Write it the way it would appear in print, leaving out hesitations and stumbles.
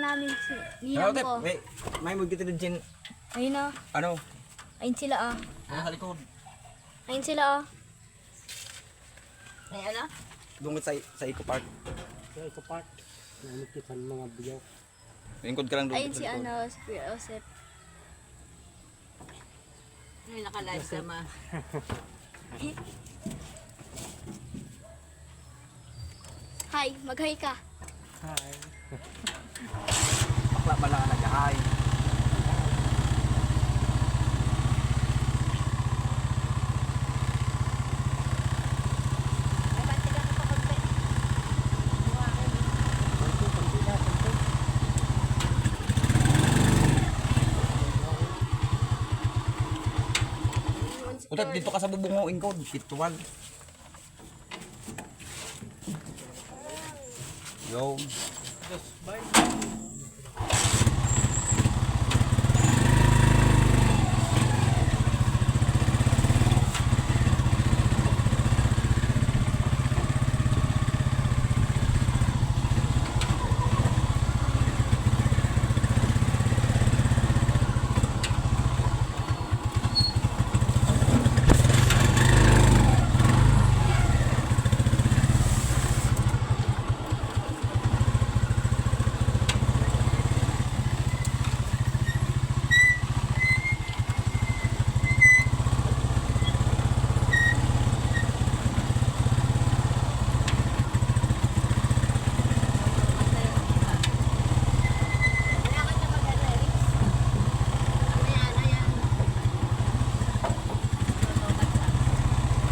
namin si Ano, ninang Tep? ko. May mo kita din. Ayun na. Ano? Ayun sila ah. Sa likod. Ayun sila ah. Ay, ano? Dungit sa Eco Park. Sa ito part, nanikitan mga biyaw. Lingkod ka lang doon. Ayun si ano, si Kuya Joseph. May naka-live sama. Hi, mag-hi ka. Hi. Bakla pa lang ang nag-ahay. May bantigan ko pa konti. Utat dito ka sa bubunguin ko. Pituan. Yo. Just bye.